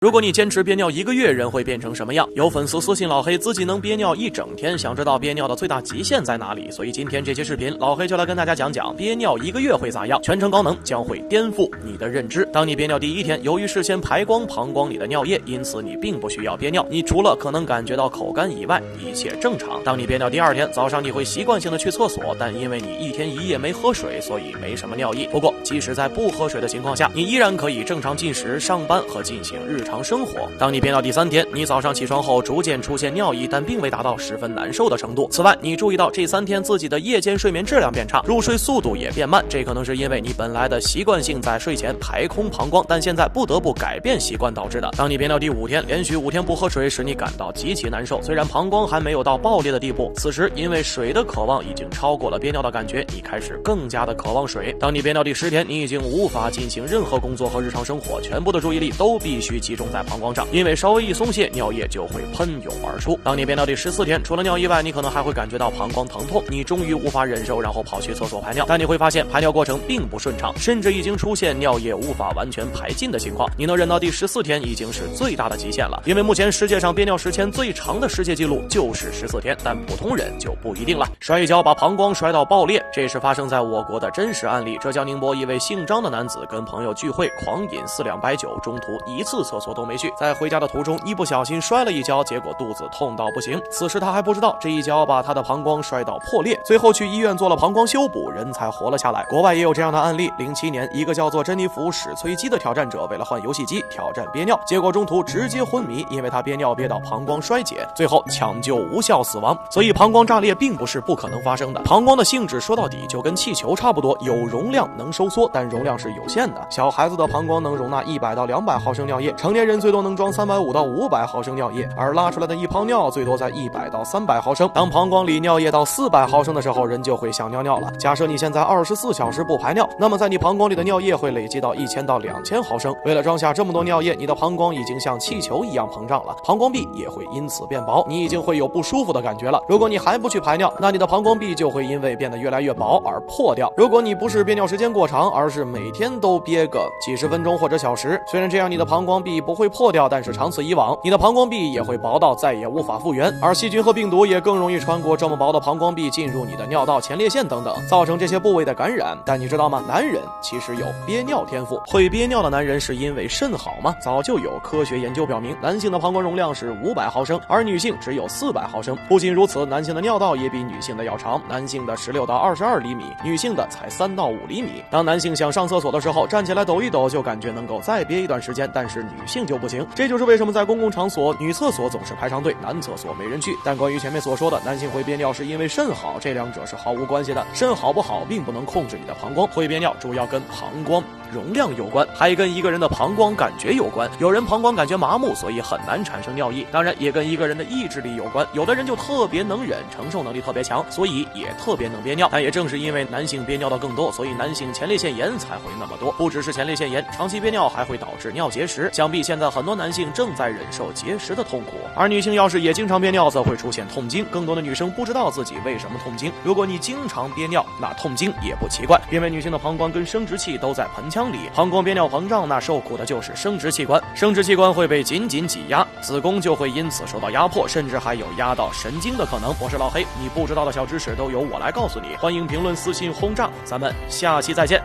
如果你坚持憋尿1个月，人会变成什么样？有粉丝私信老黑，自己能憋尿一整天，想知道憋尿的最大极限在哪里。所以今天这期视频，老黑就来跟大家讲讲憋尿1个月会咋样，全程高能将会颠覆你的认知。当你憋尿第1天，由于事先排光膀胱里的尿液，因此你并不需要憋尿，你除了可能感觉到口干以外，一切正常。当你憋尿第2天，早上你会习惯性的去厕所，但因为你1天1夜没喝水，所以没什么尿意。不过即使在不喝水的情况下，你依然可以正常进食、上班和进行日常生活。当你憋尿第3天，你早上起床后逐渐出现尿意，但并未达到十分难受的程度。此外，你注意到这3天自己的夜间睡眠质量变差，入睡速度也变慢，这可能是因为你本来的习惯性在睡前排空膀胱，但现在不得不改变习惯导致的。当你憋尿第5天，连续5天不喝水使你感到极其难受，虽然膀胱还没有到爆裂的地步，此时因为水的渴望已经超过了憋尿的感觉，你开始更加的渴望水。当你憋尿第10天，你已经无法进行任何工作和日常生活，全部的注意力都必须集中在膀胱上，因为稍微一松懈，尿液就会喷涌而出。当你憋尿第14天，除了尿意外，你可能还会感觉到膀胱疼痛，你终于无法忍受，然后跑去厕所排尿，但你会发现排尿过程并不顺畅，甚至已经出现尿液无法完全排尽的情况。你能忍到第14天已经是最大的极限了，因为目前世界上憋尿时间最长的世界纪录就是14天，但普通人就不一定了。摔一跤把膀胱摔到爆裂，这是发生在我国的真实案例。浙江宁波一位姓张的男子跟朋友聚会，狂饮4两白酒，中途一次厕所都没去，在回家的途中一不小心摔了一跤，结果肚子痛到不行。此时他还不知道这一跤把他的膀胱摔到破裂，最后去医院做了膀胱修补，人才活了下来。国外也有这样的案例，07年一个叫做珍妮弗·史崔基的挑战者为了换游戏机挑战憋尿，结果中途直接昏迷，因为他憋尿憋到膀胱衰竭，最后抢救无效死亡。所以膀胱炸裂并不是不可能发生的。膀胱的性质说到底就跟气球差不多，有容量能收缩，但容量是有限的。小孩子的膀胱能容纳100到200毫升尿液，成年人最多能装350到500毫升尿液，而拉出来的一泡尿最多在100到300毫升。当膀胱里尿液到400毫升的时候，人就会想尿尿了。假设你现在24小时不排尿，那么在你膀胱里的尿液会累积到1000到2000毫升。为了装下这么多尿液，你的膀胱已经像气球一样膨胀了，膀胱壁也会因此变薄，你已经会有不舒服的感觉了。如果你还不去排尿，那你的膀胱壁就会因为变得越来越薄而破掉。如果你不是憋尿时间过长，而是每天都憋个几十分钟或者小时，虽然这样你的膀胱壁不会破掉，但是长此以往，你的膀胱壁也会薄到再也无法复原，而细菌和病毒也更容易穿过这么薄的膀胱壁进入你的尿道、前列腺等等，造成这些部位的感染。但你知道吗？男人其实有憋尿天赋，会憋尿的男人是因为肾好吗？早就有科学研究表明，男性的膀胱容量是500毫升，而女性只有400毫升。不仅如此，男性的尿道也比女性的要长，男性的16到22厘米，女性的才3到5厘米。当男性想上厕所的时候，站起来抖一抖就感觉能够再憋一段时间，但是女性就不行。这就是为什么在公共场所，女厕所总是排长队，男厕所没人去。但关于前面所说的男性会憋尿是因为肾好，这两者是毫无关系的。肾好不好并不能控制你的膀胱，会憋尿主要跟膀胱容量有关，还跟一个人的膀胱感觉有关。有人膀胱感觉麻木，所以很难产生尿意，当然也跟一个人的意志力有关。有的人就特别能忍，承受能力特别强，所以也特别能憋尿。但也正是因为男性憋尿的更多，所以男性前列腺炎才会那么多。不只是前列腺炎，长期憋尿还会导致尿结石，想必现在很多男性正在忍受结石的痛苦。而女性要是也经常憋尿，则会出现痛经，更多的女生不知道自己为什么痛经。如果你经常憋尿，那痛经也不奇怪，因为女性的膀胱跟生殖器都在盆腔里，膀胱憋尿膨胀，那受苦的就是生殖器官，生殖器官会被紧紧挤压，子宫就会因此受到压迫，甚至还有压到神经的可能。我是老黑，你不知道的小知识都由我来告诉你，欢迎评论、私信轰炸，咱们下期再见。